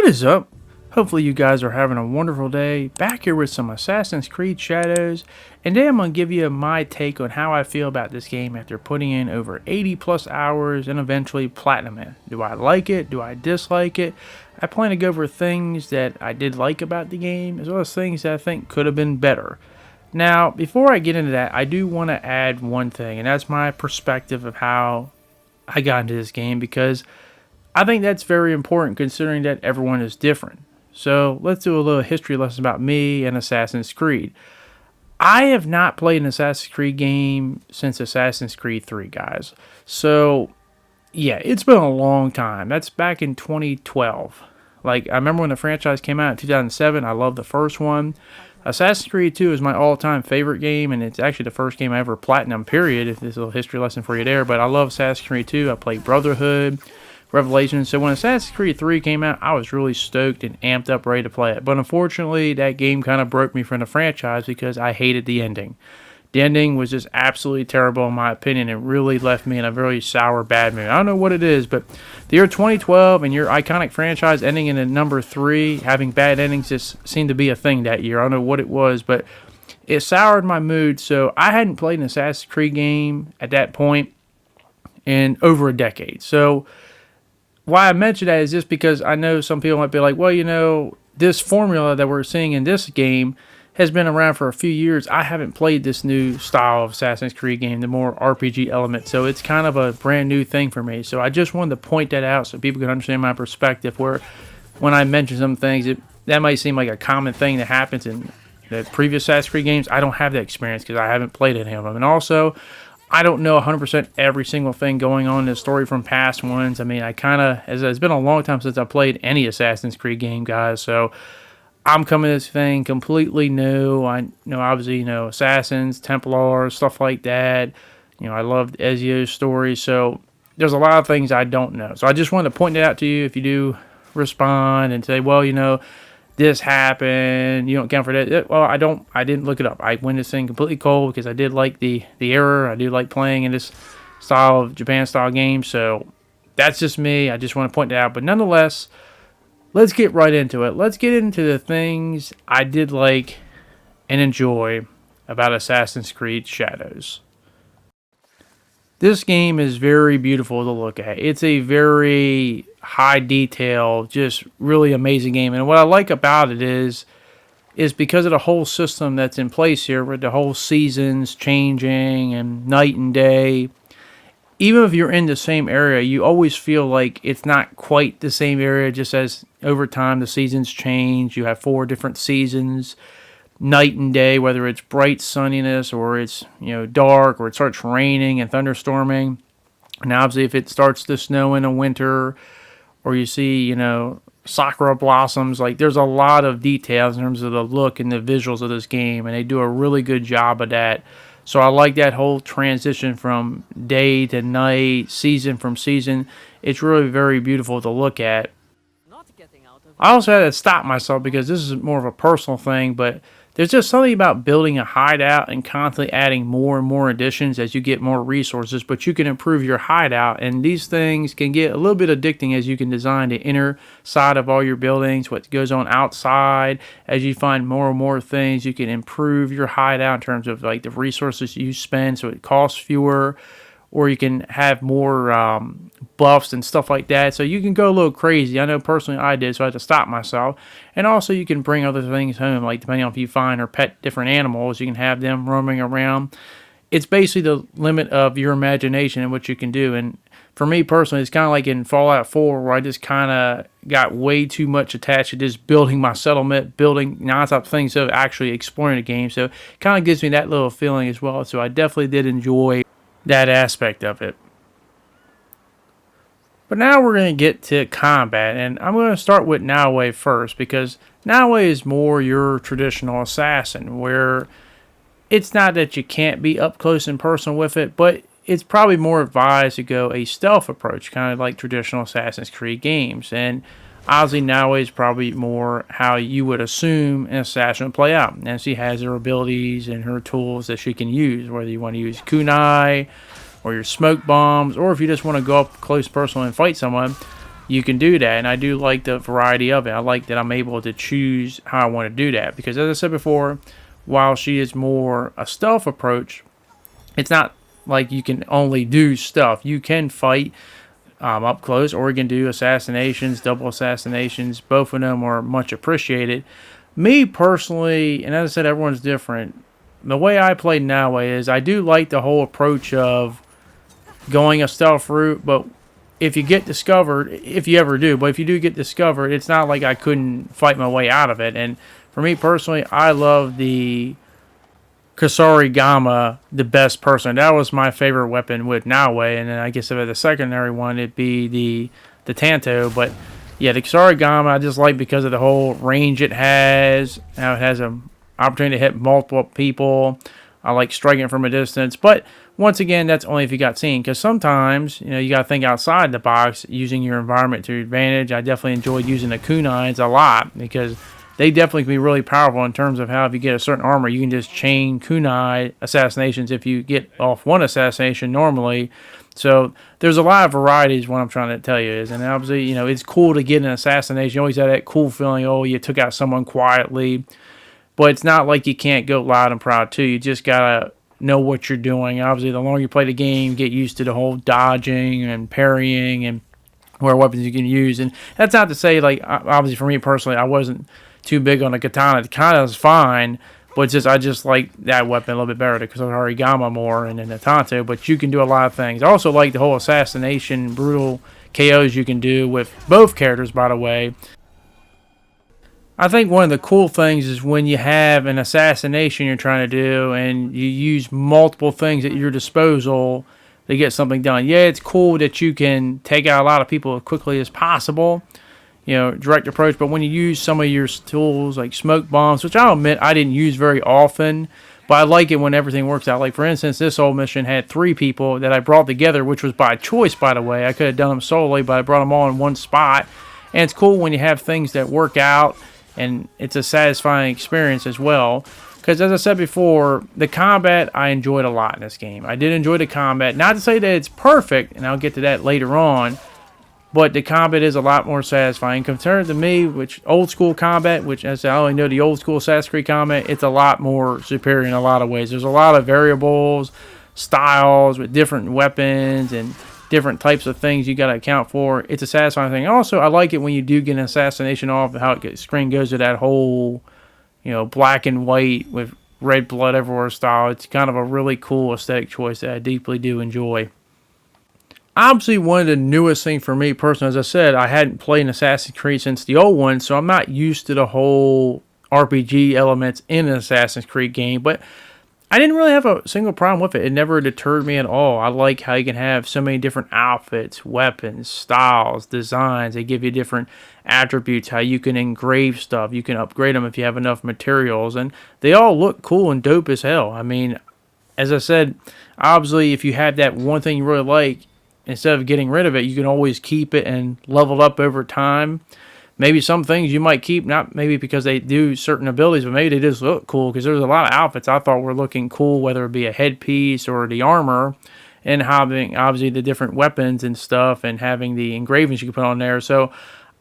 What is up? Hopefully you guys are having a wonderful day. Back here with some Assassin's Creed Shadows, and today I'm going to give you my take on how I feel about this game after putting in over 80 plus hours and eventually platinum it. Do I like it? Do I dislike it? I plan to go over things that I did like about the game, as well as things that I think could have been better. Now, before I get into that, I do want to add one thing, and that's my perspective of how I got into this game, because I think that's very important considering that everyone is different. So let's do a little history lesson about me and Assassin's Creed. I have not played an Assassin's Creed game since Assassin's Creed 3, guys. So yeah, it's been a long time. That's back in 2012. Like, I remember when the franchise came out in 2007. I loved the first one. Assassin's Creed 2 is my all-time favorite game, and it's actually the first game I ever platinum, period, if there's a little history lesson for you there. But I love Assassin's Creed 2. I played Brotherhood, Revelations. So when Assassin's Creed 3 came out, I was really stoked and amped up, ready to play it. But unfortunately, that game kind of broke me from the franchise because I hated the ending. The ending was just absolutely terrible in my opinion. It really left me in a very sour, bad mood. I don't know what it is, but the year 2012 and your iconic franchise ending in a number 3, having bad endings just seemed to be a thing that year. I don't know what it was, but it soured my mood. So I hadn't played an Assassin's Creed game at that point in over a decade. So why I mention that is just because I know some people might be like, well, you know, this formula that we're seeing in this game has been around for a few years. I haven't played this new style of Assassin's Creed game, the more RPG element, so it's kind of a brand new thing for me. So I just wanted to point that out so people can understand my perspective, where when I mention some things, that might seem like a common thing that happens in the previous Assassin's Creed games. I don't have that experience because I haven't played any of them. And also, I don't know 100% every single thing going on in the story from past ones. I mean, it's been a long time since I played any Assassin's Creed game, guys, so I'm coming to this thing completely new. I know, obviously, Assassins, Templars, stuff like that. I loved Ezio's story, so there's a lot of things I don't know. So I just wanted to point it out to you if you do respond and say, well, this happened, you don't count for that. Well, I didn't look it up. I went this thing completely cold because I did like the era. I do like playing in this style of Japan style game. So that's just me. I just want to point that out. But nonetheless, let's get right into it. Let's get into the things I did like and enjoy about Assassin's Creed Shadows. This game is very beautiful to look at. It's a very high detail, just really amazing game. And what I like about it is because of the whole system that's in place here, with the whole seasons changing and night and day. Even if you're in the same area, you always feel like it's not quite the same area, just as over time the seasons change. You have 4 different seasons, night and day, whether it's bright sunniness or it's dark or it starts raining and thunderstorming. And obviously if it starts to snow in the winter, or you see sakura blossoms, like there's a lot of details in terms of the look and the visuals of this game, and they do a really good job of that. So I like that whole transition from day to night, season from season. It's really very beautiful to look at. I also had to stop myself because this is more of a personal thing, but there's just something about building a hideout and constantly adding more and more additions as you get more resources, but you can improve your hideout, and these things can get a little bit addicting as you can design the inner side of all your buildings, what goes on outside. As you find more and more things, you can improve your hideout in terms of like the resources you spend, so it costs fewer, or you can have more buffs and stuff like that. So you can go a little crazy. I know personally I did, so I had to stop myself. And also you can bring other things home, like depending on if you find or pet different animals, you can have them roaming around. It's basically the limit of your imagination and what you can do. And for me personally, it's kind of like in Fallout 4, where I just kind of got way too much attached to just building my settlement, building nonstop things of actually exploring the game. So it kind of gives me that little feeling as well. So I definitely did enjoy that aspect of it. But now we're going to get to combat, and I'm going to start with Naoe first, because Naoe is more your traditional assassin, where it's not that you can't be up close and personal with it, but it's probably more advised to go a stealth approach, kind of like traditional Assassin's Creed games. And obviously Naoe is probably more how you would assume an assassin would play out. And she has her abilities and her tools that she can use, whether you want to use kunai or your smoke bombs, or if you just want to go up close personal and fight someone. you can do that. And I do like the variety of it. I like that I'm able to choose how I want to do that, because as I said before, while she is more a stealth approach, it's not like you can only do stuff. You can fight up close, or you can do assassinations, double assassinations. Both of them are much appreciated. Me personally, and as I said, everyone's different. The way I play now is I do like the whole approach of going a stealth route, but if you get discovered, if you ever do, but if you do get discovered, it's not like I couldn't fight my way out of it. And for me personally, I love the Kusarigama the best person. That was my favorite weapon with Naue, and then I guess if I had the secondary one, it'd be the Tanto. But yeah, the Kusarigama I just like because of the whole range it has. Now it has an opportunity to hit multiple people. I like striking from a distance, but once again, that's only if you got seen, because sometimes, you got to think outside the box, using your environment to your advantage. I definitely enjoyed using the kunais a lot, because they definitely can be really powerful in terms of how if you get a certain armor, you can just chain kunai assassinations if you get off one assassination normally. So there's a lot of varieties. What I'm trying to tell you is, and obviously, it's cool to get an assassination. You always have that cool feeling, oh, you took out someone quietly. But it's not like you can't go loud and proud too. You just gotta know what you're doing. Obviously, the longer you play the game, get used to the whole dodging and parrying and what weapons you can use. And that's not to say, like, obviously for me personally, I wasn't too big on the katana. The katana is fine, but it's just I just like that weapon a little bit better because of Harigama more and then the Tanto. But you can do a lot of things. I also like the whole assassination, brutal KOs you can do with both characters, by the way. I think one of the cool things is when you have an assassination you're trying to do and you use multiple things at your disposal to get something done. Yeah, it's cool that you can take out a lot of people as quickly as possible, direct approach. But when you use some of your tools like smoke bombs, which I'll admit I didn't use very often, but I like it when everything works out. Like, for instance, this whole mission had 3 people that I brought together, which was by choice, by the way. I could have done them solely, but I brought them all in one spot. And it's cool when you have things that work out. And it's a satisfying experience as well. Because as I said before, the combat I enjoyed a lot in this game. I did enjoy the combat. Not to say that it's perfect, and I'll get to that later on. But the combat is a lot more satisfying. Compared to me, which old school combat, which as I only know the old school Assassin's Creed combat, it's a lot more superior in a lot of ways. There's a lot of variables, styles with different weapons, and different types of things you got to account for. It's a satisfying thing. Also, I like it when you do get an assassination off, how screen goes to that whole, black and white with red blood everywhere style. It's kind of a really cool aesthetic choice that I deeply do enjoy. Obviously, one of the newest things for me personally, as I said, I hadn't played an Assassin's Creed since the old one, so I'm not used to the whole RPG elements in an Assassin's Creed game, but I didn't really have a single problem with it. It never deterred me at all. I like how you can have so many different outfits, weapons, styles, designs. They give you different attributes, how you can engrave stuff. You can upgrade them if you have enough materials. And they all look cool and dope as hell. I mean, as I said, obviously, if you have that one thing you really like, instead of getting rid of it, you can always keep it and level up over time. Maybe some things you might keep, not maybe because they do certain abilities, but maybe they just look cool, because there's a lot of outfits I thought were looking cool, whether it be a headpiece or the armor, and having obviously the different weapons and stuff, and having the engravings you can put on there. So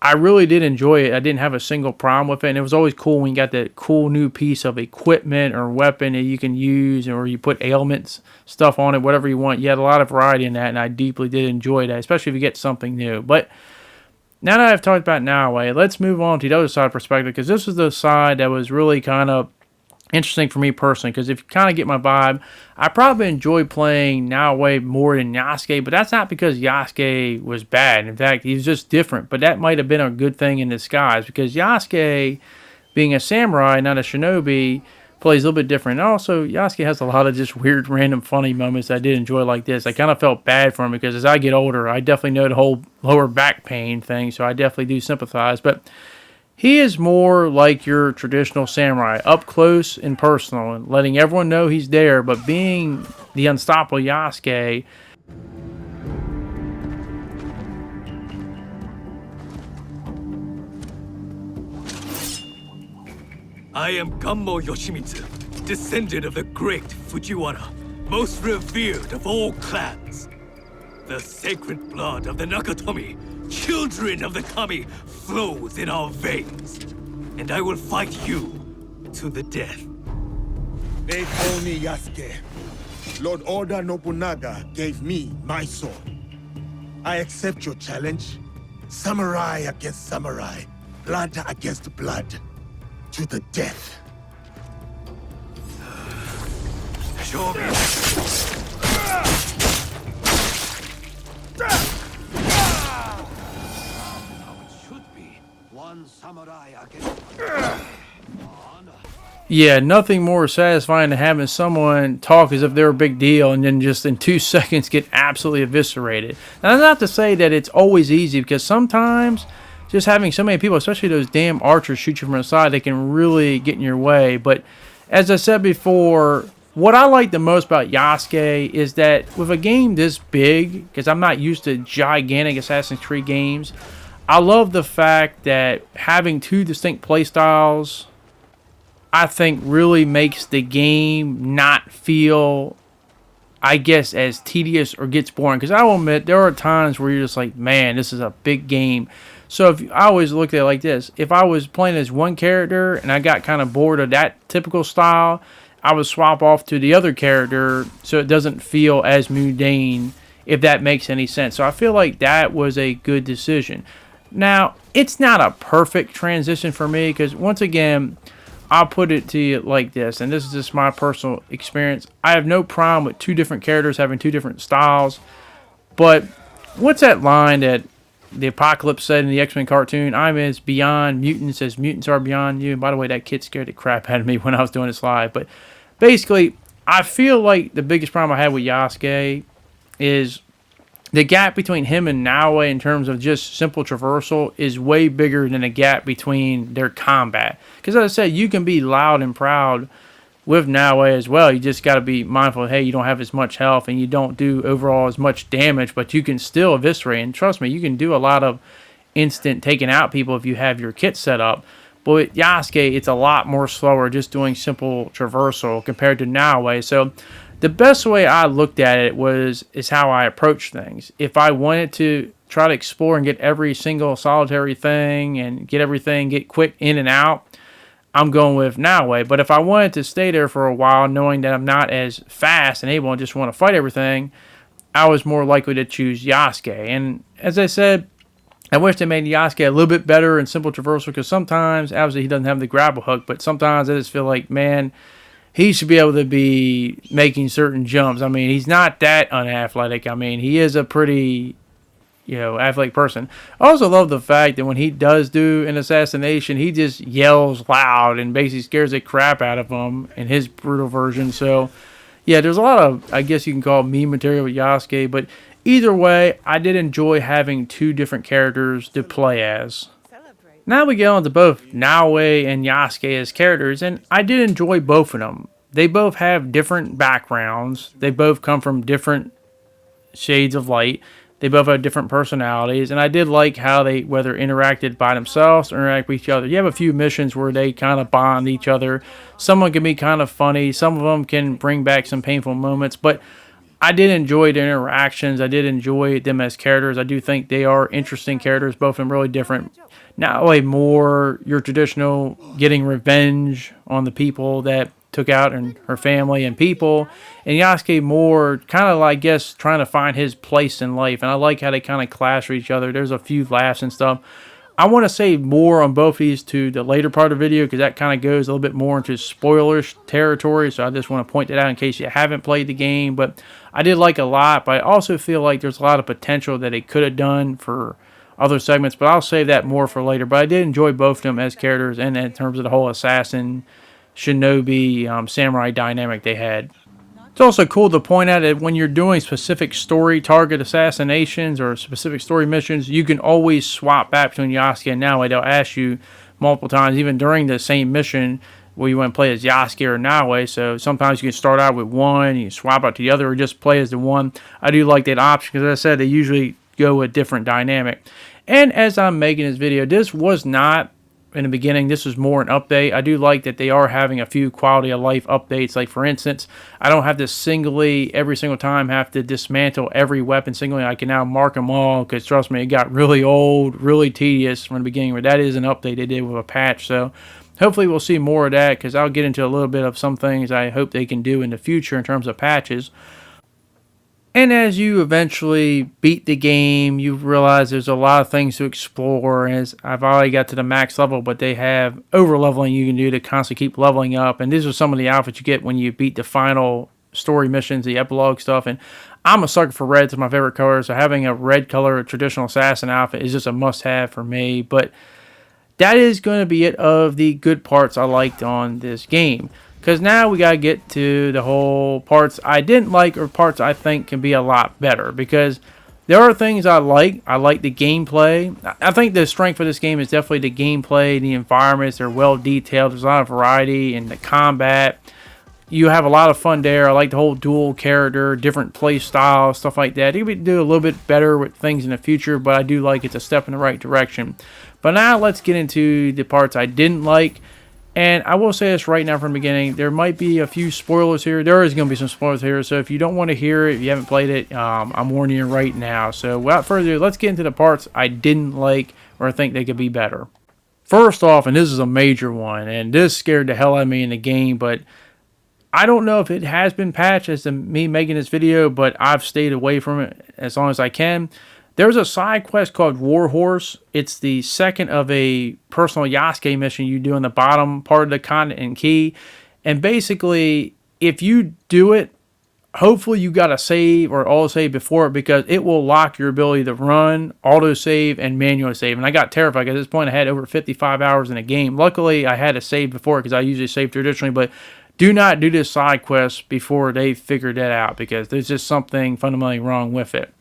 I really did enjoy it. I didn't have a single problem with it, and it was always cool when you got that cool new piece of equipment or weapon that you can use, or you put ailments stuff on it, whatever you want. You had a lot of variety in that, and I deeply did enjoy that, especially if you get something new. But now that I've talked about Naue, let's move on to the other side perspective, because this is the side that was really kind of interesting for me personally, because if you kind of get my vibe, I probably enjoy playing Naue more than Yasuke, but that's not because Yasuke was bad. In fact, he's just different, but that might have been a good thing in disguise, because Yasuke, being a samurai, not a shinobi, plays a little bit different. And also, Yasuke has a lot of just weird, random, funny moments that I did enjoy like this. I kind of felt bad for him, because as I get older, I definitely know the whole lower back pain thing, so I definitely do sympathize. But he is more like your traditional samurai, up close and personal, and letting everyone know he's there, but being the unstoppable Yasuke. I am Gammo Yoshimitsu, descendant of the great Fujiwara, most revered of all clans. The sacred blood of the Nakatomi children of the Kami, flows in our veins. And I will fight you to the death. They call me Yasuke. Lord Oda Nobunaga gave me my sword. I accept your challenge. Samurai against samurai. Blood against blood. To the death. Show me. How it should be. One samurai against Yeah, nothing more satisfying than having someone talk as if they're a big deal and then just in 2 seconds get absolutely eviscerated. Now, that's not to say that it's always easy, because sometimes just having so many people, especially those damn archers, shoot you from the side, they can really get in your way. But as I said before, what I like the most about Yasuke is that with a game this big, because I'm not used to gigantic Assassin's Creed games, I love the fact that having 2 distinct playstyles, I think, really makes the game not feel, I guess, as tedious or gets boring. Because I will admit, there are times where you're just like, man, this is a big game. So I always look at it like this. If I was playing as one character and I got kind of bored of that typical style, I would swap off to the other character so it doesn't feel as mundane, if that makes any sense. So I feel like that was a good decision. Now, it's not a perfect transition for me, because once again, I'll put it to you like this, and this is just my personal experience. I have no problem with 2 different characters having 2 different styles, but what's that line that the Apocalypse said in the X-Men cartoon? I'm as beyond mutants as mutants are beyond you. And by the way, that kid scared the crap out of me when I was doing this live. But basically, I feel like the biggest problem I had with Yasuke is the gap between him and Naoe in terms of just simple traversal is way bigger than the gap between their combat. Because as I said, you can be loud and proud with Naoe as well. You just got to be mindful, hey, you don't have as much health and you don't do overall as much damage, but you can still eviscerate. And trust me, you can do a lot of instant taking out people if you have your kit set up. But with Yasuke, it's a lot more slower just doing simple traversal compared to Naoe. So the best way I looked at it is how I approach things. If I wanted to try to explore and get every single solitary thing and get quick in and out, I'm going with Naoe. But if I wanted to stay there for a while, knowing that I'm not as fast and able and just want to fight everything, I was more likely to choose Yasuke. And as I said, I wish they made Yasuke a little bit better in simple traversal, because sometimes, obviously, he doesn't have the grapple hook, but sometimes I just feel like, man, he should be able to be making certain jumps. I mean, he's not that unathletic. I mean, he is a pretty, athletic person. I also love the fact that when he does do an assassination, he just yells loud and basically scares the crap out of them in his brutal version. So, yeah, there's a lot of, I guess you can call it meme material with Yasuke, but either way, I did enjoy having 2 different characters to play as. Now we get on to both Naoe and Yasuke as characters, and I did enjoy both of them. They both have different backgrounds. They both come from different shades of light. They both have different personalities, and I did like how they, whether interacted by themselves or interact with each other. You have a few missions where they kind of bond each other. Some of them can be kind of funny. Some of them can bring back some painful moments, but I did enjoy their interactions. I did enjoy them as characters. I do think they are interesting characters, both of them really different. Naoe more your traditional getting revenge on the people that took out and her family and people, and Yasuke more kind of, I guess, trying to find his place in life. And I like how they kind of clash with each other. There's a few laughs and stuff. I want to say more on both these to the later part of the video, because that kind of goes a little bit more into spoilers territory, so I just want to point that out in case you haven't played the game. But I did like a lot, but I also feel like there's a lot of potential that it could have done for other segments, but I'll save that more for later. But I did enjoy both of them as characters, and in terms of the whole assassin, shinobi, samurai dynamic they had. It's also cool to point out that when you're doing specific story target assassinations or specific story missions, you can always swap back between Yasuke and Naoe. They'll ask you multiple times, even during the same mission, where you want to play as Yasuke or Naoe. So sometimes you can start out with one, you swap out to the other, or just play as the one. I do like that option, because as I said, they usually go with different dynamic. And as I'm making this video, this was not in the beginning. This is more an update. I do like that they are having a few quality of life updates. Like, for instance, I don't have to every single time have to dismantle every weapon singly. I can now mark them all, because trust me, it got really old, really tedious from the beginning. But that is an update they did with a patch. So hopefully we'll see more of that, because I'll get into a little bit of some things I hope they can do in the future in terms of patches. And as you eventually beat the game, you realize there's a lot of things to explore. As I've already got to the max level, but they have over-leveling you can do to constantly keep leveling up. And these are some of the outfits you get when you beat the final story missions, the epilogue stuff. And I'm a sucker for red. It's my favorite color. So having a red color traditional assassin outfit is just a must-have for me. But that is going to be it of the good parts I liked on this game. Because now we got to get to the whole parts I didn't like, or parts I think can be a lot better. Because there are things I like. I like the gameplay. I think the strength of this game is definitely the gameplay, the environments. They're well detailed. There's a lot of variety in the combat. You have a lot of fun there. I like the whole dual character, different play styles, stuff like that. You could do a little bit better with things in the future, but I do like it's a step in the right direction. But now let's get into the parts I didn't like. And I will say this right now from the beginning, there might be a few spoilers here. There is going to be some spoilers here, so if you don't want to hear it, if you haven't played it, I'm warning you right now. So without further ado, let's get into the parts I didn't like or think they could be better. First off, and this is a major one, and this scared the hell out of me in the game, but I don't know if it has been patched as to me making this video, but I've stayed away from it as long as I can. There's a side quest called Warhorse. It's the second of a personal Yasuke mission you do in the bottom part of the continent and key. And basically, if you do it, hopefully you got to save or auto-save before it, because it will lock your ability to run, auto-save, and manually save. And I got terrified. At this point, I had over 55 hours in a game. Luckily, I had to save before, because I usually save traditionally, but do not do this side quest before they figure that out, because there's just something fundamentally wrong with it.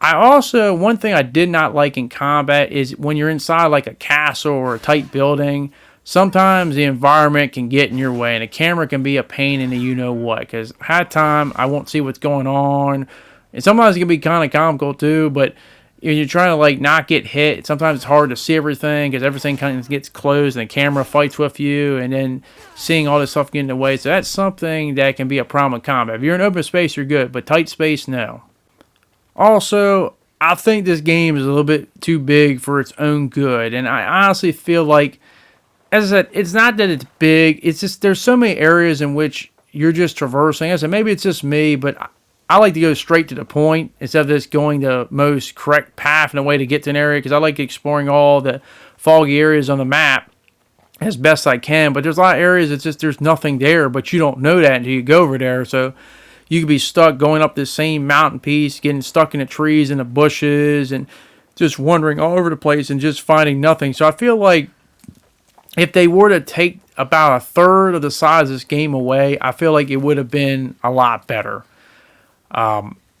One thing I did not like in combat is when you're inside like a castle or a tight building, sometimes the environment can get in your way, and the camera can be a pain in the you-know-what, because half the time I won't see what's going on, and sometimes it can be kind of comical too, but you're trying to like not get hit. Sometimes it's hard to see everything, because everything kind of gets closed and the camera fights with you, and then seeing all this stuff get in the way. So that's something that can be a problem in combat. If you're in open space, you're good, but tight space, no. Also, I think this game is a little bit too big for its own good. And I honestly feel like, as I said, it's not that it's big. It's just there's so many areas in which you're just traversing. As I said, maybe it's just me, but I like to go straight to the point instead of just going the most correct path and a way to get to an area, because I like exploring all the foggy areas on the map as best I can. But there's a lot of areas it's just there's nothing there, but you don't know that until you go over there. So you could be stuck going up this same mountain piece, getting stuck in the trees and the bushes, and just wandering all over the place and just finding nothing. So I feel like if they were to take about a third of the size of this game away, I feel like it would have been a lot better.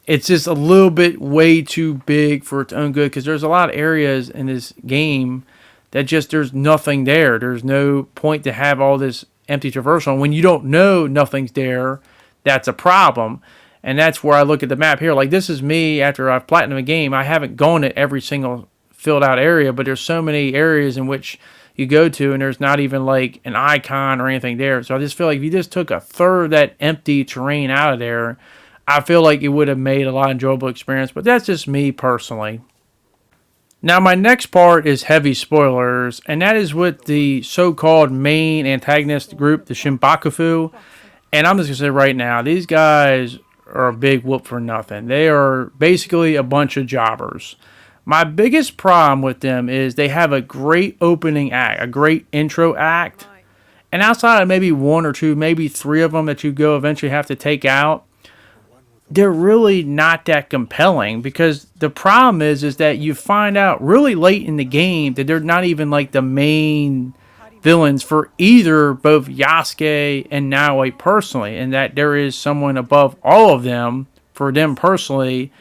It's just a little bit way too big for its own good, because there's a lot of areas in this game that just there's nothing there. There's no point to have all this empty traversal. And when you don't know nothing's there, that's a problem. And that's where I look at the map here. Like, this is me after I've platinumed a game. I haven't gone to every single filled out area, but there's so many areas in which you go to and there's not even like an icon or anything there. So I just feel like if you just took a third of that empty terrain out of there, I feel like it would have made a lot of enjoyable experience. But that's just me personally. Now, my next part is heavy spoilers, and that is with the so-called main antagonist group, the Shinbakufu. And I'm just going to say right now, these guys are a big whoop for nothing. They are basically a bunch of jobbers. My biggest problem with them is they have a great opening act, a great intro act. And outside of maybe one or two, maybe three of them that you go eventually have to take out, they're really not that compelling, because the problem is that you find out really late in the game that they're not even like the main villains for either both Yasuke and Naoe personally, and that there is someone above all of them for them personally.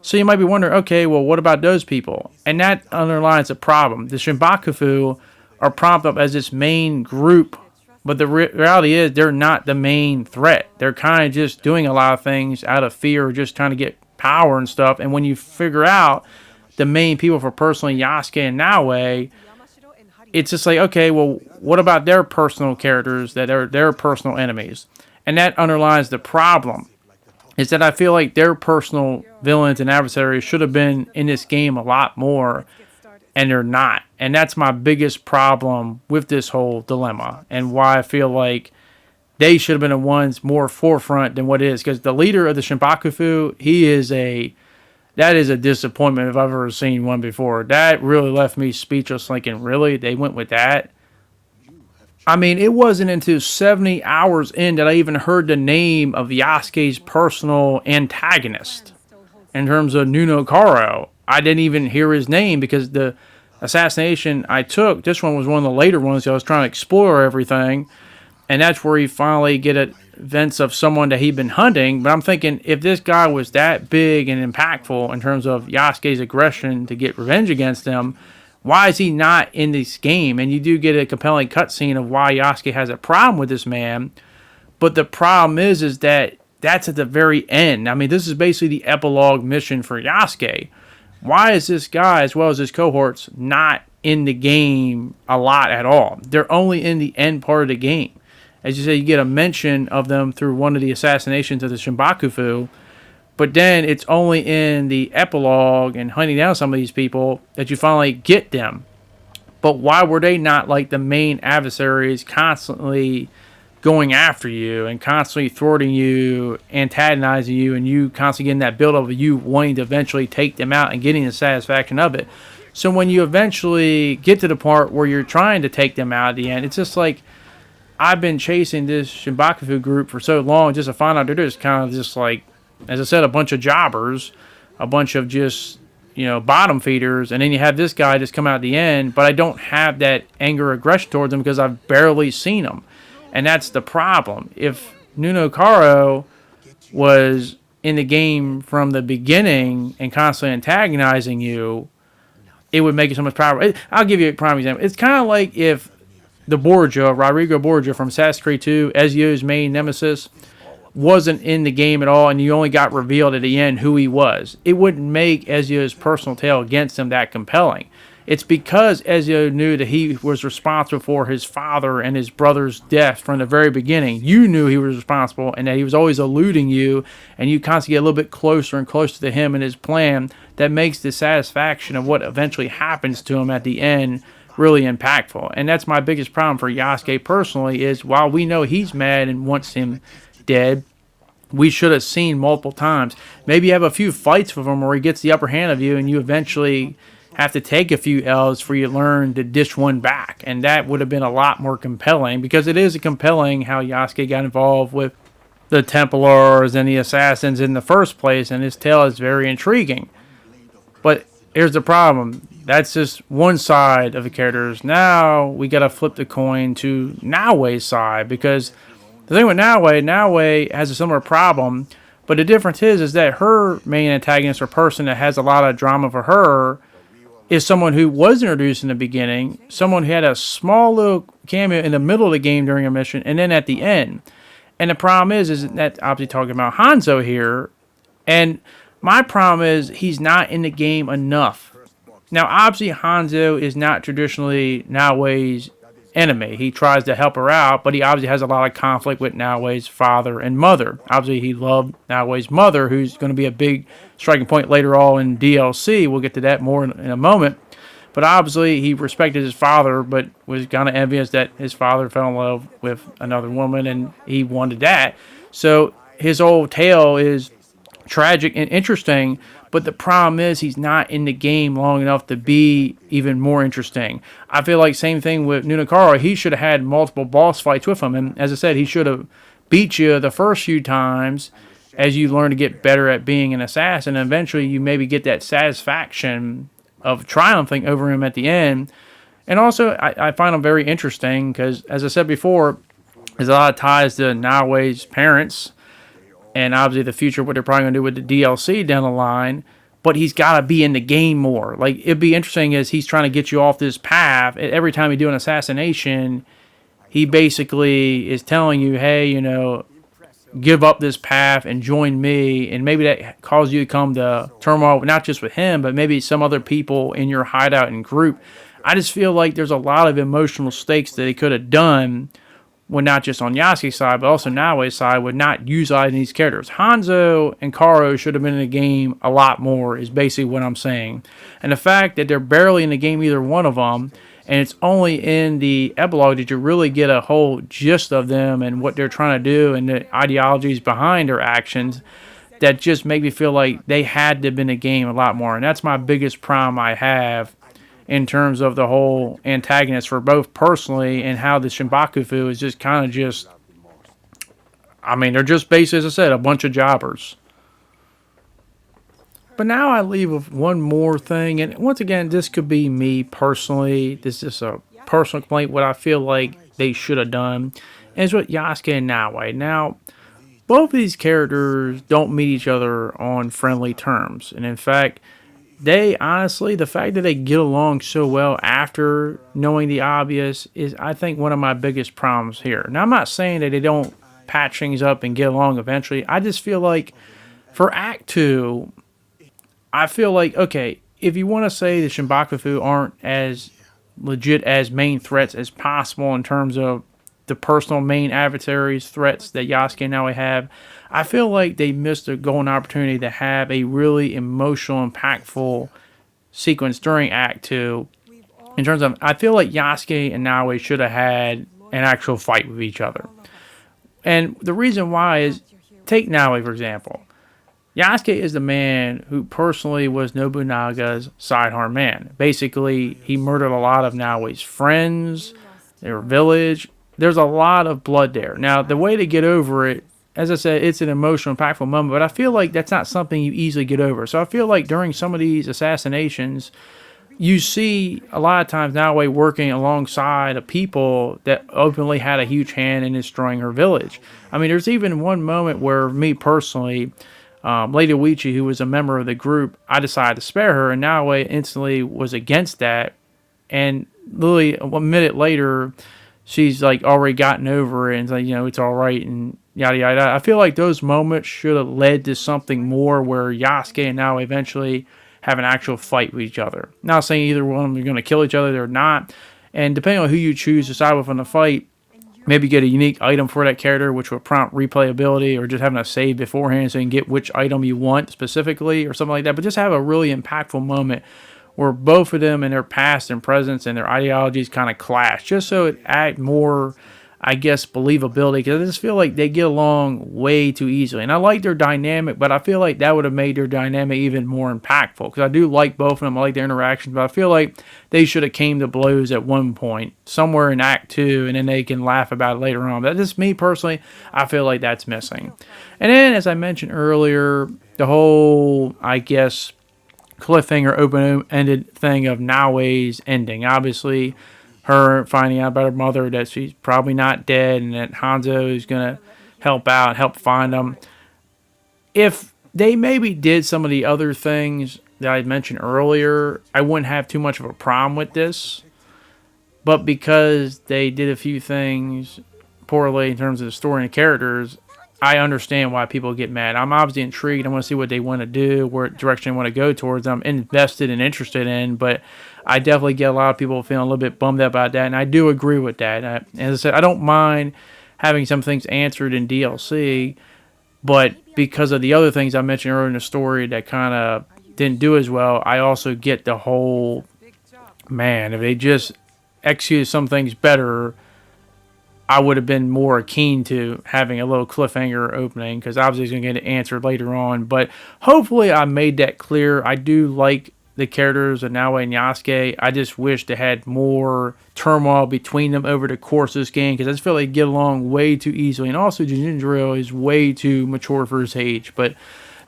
So you might be wondering, okay, well, what about those people? And that underlines a problem. The Shinbakufu are propped up as this main group, but the reality is they're not the main threat. They're kind of just doing a lot of things out of fear, or just trying to get power and stuff. And when you figure out the main people for personally Yasuke and Naoe, it's just like, okay, well, what about their personal characters that are their personal enemies? And that underlies the problem, is that I feel like their personal villains and adversaries should have been in this game a lot more, and they're not. And that's my biggest problem with this whole dilemma, and why I feel like they should have been the ones more forefront than what it is. Because the leader of the Shinbakufu, that is a disappointment if I've ever seen one before. That really left me speechless, thinking, really? They went with that? I mean, it wasn't until 70 hours in that I even heard the name of Yasuke's personal antagonist. In terms of Nuno Karo, I didn't even hear his name, because the assassination I took, this one was one of the later ones, so I was trying to explore everything. And that's where he finally get events of someone that he'd been hunting. But I'm thinking, if this guy was that big and impactful in terms of Yasuke's aggression to get revenge against him, why is he not in this game? And you do get a compelling cutscene of why Yasuke has a problem with this man. But the problem is that that's at the very end. I mean, this is basically the epilogue mission for Yasuke. Why is this guy, as well as his cohorts, not in the game a lot at all? They're only in the end part of the game. As you say, you get a mention of them through one of the assassinations of the Shinbakufu, but then it's only in the epilogue and hunting down some of these people that you finally get them. But why were they not like the main adversaries, constantly going after you and constantly thwarting you, antagonizing you, and you constantly getting that build-up of you wanting to eventually take them out and getting the satisfaction of it? So when you eventually get to the part where you're trying to take them out at the end, it's just like, I've been chasing this Shinbakufu group for so long just to find out they're just kind of just like, as I said, a bunch of jobbers, a bunch of just, bottom feeders, and then you have this guy just come out at the end, but I don't have that anger or aggression towards him because I've barely seen him. And that's the problem. If Nuno Karo was in the game from the beginning and constantly antagonizing you, it would make it so much powerful. I'll give you a prime example. It's kind of like if Rodrigo Borgia from Assassin's Creed 2, Ezio's main nemesis, wasn't in the game at all, and you only got revealed at the end who he was. It wouldn't make Ezio's personal tale against him that compelling. It's because Ezio knew that he was responsible for his father and his brother's death from the very beginning. You knew he was responsible, and that he was always eluding you, and you constantly get a little bit closer and closer to him and his plan. That makes the satisfaction of what eventually happens to him at the end really impactful. And that's my biggest problem for Yasuke personally, is while we know he's mad and wants him dead, we should have seen multiple times. Maybe you have a few fights with him where he gets the upper hand of you, and you eventually have to take a few L's for you to learn to dish one back. And that would have been a lot more compelling, because it is compelling how Yasuke got involved with the Templars and the Assassins in the first place, and his tale is very intriguing. But here's the problem. That's just one side of the characters. Now we got to flip the coin to Naoe's side, because the thing with Naoe has a similar problem, but the difference is that her main antagonist or person that has a lot of drama for her is someone who was introduced in the beginning, someone who had a small little cameo in the middle of the game during a mission, and then at the end. And the problem is that obviously talking about Hanzo here, and my problem is he's not in the game enough. Now, obviously, Hanzo is not traditionally Naoe's enemy. He tries to help her out, but he obviously has a lot of conflict with Naoe's father and mother. Obviously, he loved Naoe's mother, who's going to be a big striking point later on in DLC. We'll get to that more in a moment. But obviously, he respected his father, but was kind of envious that his father fell in love with another woman, and he wanted that. So his whole tale is tragic and interesting, but the problem is he's not in the game long enough to be even more interesting. I feel like same thing with Nuno Karo. He should have had multiple boss fights with him, and as I said, he should have beat you the first few times as you learn to get better at being an assassin, and eventually you maybe get that satisfaction of triumphing over him at the end. And also, I find him very interesting because, as I said before, there's a lot of ties to Naoe's parents, and obviously the future, what they're probably going to do with the DLC down the line, but he's got to be in the game more. Like, it'd be interesting as he's trying to get you off this path. Every time you do an assassination, he basically is telling you, hey, give up this path and join me, and maybe that causes you to come to turmoil, not just with him, but maybe some other people in your hideout and group. I just feel like there's a lot of emotional stakes that they could have done, well, not just on Yasuke's side, but also Naoe's side, with not utilizing these characters. Hanzo and Karo should have been in the game a lot more, is basically what I'm saying. And the fact that they're barely in the game, either one of them, and it's only in the epilogue that you really get a whole gist of them and what they're trying to do and the ideologies behind their actions, that just make me feel like they had to have been in the game a lot more. And that's my biggest problem I have in terms of the whole antagonist for both personally and how the Shinbakufu is just kind of just, I mean, they're just basically, as I said, a bunch of jobbers. But now I leave with one more thing, and once again, this could be me personally. This is a personal complaint, what I feel like they should have done, and it's with Yasuke and Naoe. Now, both of these characters don't meet each other on friendly terms, and in fact, they honestly, the fact that they get along so well after knowing the obvious is, I think, one of my biggest problems here. Now, I'm not saying that they don't patch things up and get along eventually. I just feel like for Act 2, I feel like, okay, if you want to say the Shinbakufu aren't as legit as main threats as possible in terms of the personal main adversaries threats that Yasuke and Naoe have, I feel like they missed a golden opportunity to have a really emotional, impactful sequence during Act 2. In terms of, I feel like Yasuke and Naoe should have had an actual fight with each other. And the reason why is, take Naoe for example. Yasuke is the man who personally was Nobunaga's sidearm man. Basically, he murdered a lot of Naoe's friends, their village. There's a lot of blood there. Now, the way to get over it, as I said, it's an emotional, impactful moment, but I feel like that's not something you easily get over. So I feel like during some of these assassinations, you see a lot of times Naoe working alongside of people that openly had a huge hand in destroying her village. I mean, there's even one moment where me personally, Lady Uichi, who was a member of the group, I decided to spare her, and Naoe instantly was against that. And literally a minute later, she's like already gotten over it and like, you know, it's all right and yada yada. I feel like those moments should have led to something more where Yasuke and Naoe eventually have an actual fight with each other. Not saying either one of them are going to kill each other or not. And depending on who you choose to side with in the fight, maybe get a unique item for that character, which will prompt replayability, or just having a save beforehand so you can get which item you want specifically or something like that. But just have a really impactful moment where both of them and their past and presence and their ideologies kind of clash, just so it add more, I guess, believability, because I just feel like they get along way too easily. And I like their dynamic, but I feel like that would have made their dynamic even more impactful, because I do like both of them. I like their interactions, but I feel like they should have came to blows at one point, somewhere in Act 2, and then they can laugh about it later on. But that's just me personally. I feel like that's missing. And then, as I mentioned earlier, the whole, I guess, cliffhanger, open-ended thing of Naoe's ending. Obviously, her finding out about her mother, that she's probably not dead, and that Hanzo is going to help out, help find them. If they maybe did some of the other things that I mentioned earlier, I wouldn't have too much of a problem with this. But because they did a few things poorly in terms of the story and the characters, I understand why people get mad. I'm obviously intrigued. I want to see what they want to do, what direction they want to go towards. I'm invested and interested in, but I definitely get a lot of people feeling a little bit bummed out about that, and I do agree with that. As I said, I don't mind having some things answered in DLC, but because of the other things I mentioned earlier in the story that kind of didn't do as well, I also get the whole, man, if they just executed some things better, I would have been more keen to having a little cliffhanger opening, because obviously it's going to get answered later on. But hopefully I made that clear. I do like the characters of Naoe and Yasuke. I just wish they had more turmoil between them over the course of this game, because I just feel they get along way too easily. And also, Jinjiro is way too mature for his age. But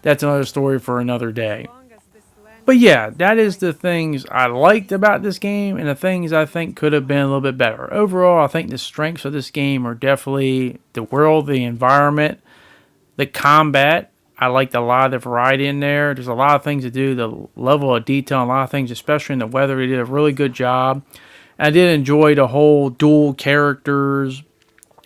that's another story for another day. But yeah, that is the things I liked about this game and the things I think could have been a little bit better. Overall, I think the strengths of this game are definitely the world, the environment, the combat. I liked a lot of the variety in there. There's a lot of things to do, the level of detail, a lot of things, especially in the weather. They did a really good job. I did enjoy the whole dual characters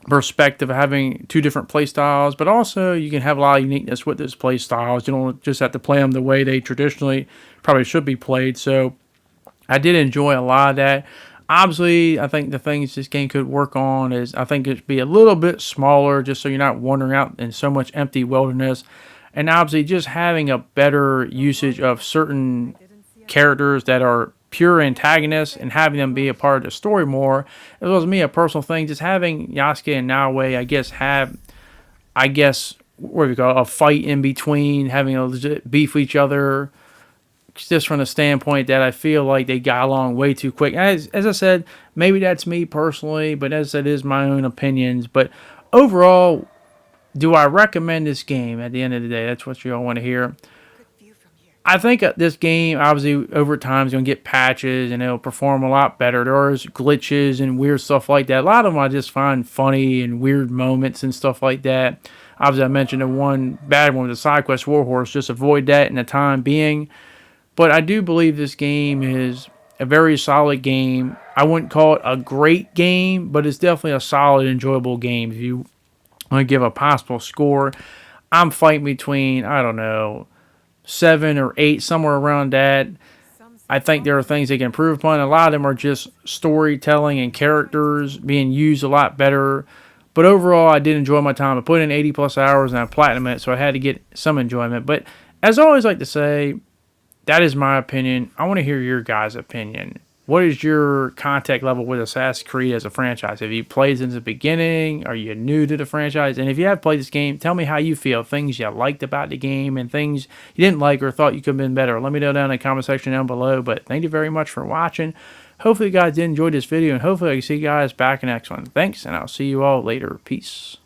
perspective of having two different play styles, but also you can have a lot of uniqueness with those play styles. You don't just have to play them the way they traditionally probably should be played. So I did enjoy a lot of that. Obviously, I think the things this game could work on is I think it'd be a little bit smaller just so you're not wandering out in so much empty wilderness. And obviously, just having a better usage of certain characters that are pure antagonists and having them be a part of the story more. As well as me, a personal thing, just having Yasuke and Naoe, I guess, what do we call it, a fight in between, having a legit beef with each other, just from the standpoint that I feel like they got along way too quick. As I said, maybe that's me personally, but as I said, it is my own opinions. But overall, do I recommend this game at the end of the day? That's what you all want to hear. I think this game, obviously, over time is going to get patches and it'll perform a lot better. There's glitches and weird stuff like that. A lot of them I just find funny and weird moments and stuff like that. Obviously, I mentioned the one bad one with the side quest Warhorse. Just avoid that in the time being. But I do believe this game is a very solid game. I wouldn't call it a great game, but it's definitely a solid, enjoyable game. If you want to give a possible score, I'm fighting between, I don't know, 7 or 8, somewhere around that. I think there are things they can improve upon. A lot of them are just storytelling and characters being used a lot better. But overall, I did enjoy my time. I put in 80 plus hours and I platinumed it, so I had to get some enjoyment. But as I always like to say, that is my opinion. I want to hear your guys' opinion. What is your contact level with Assassin's Creed as a franchise? Have you played since the beginning? Are you new to the franchise? And if you have played this game, tell me how you feel. Things you liked about the game and things you didn't like or thought you could have been better. Let me know down in the comment section down below. But thank you very much for watching. Hopefully you guys did enjoy this video. And hopefully I can see you guys back in the next one. Thanks, and I'll see you all later. Peace.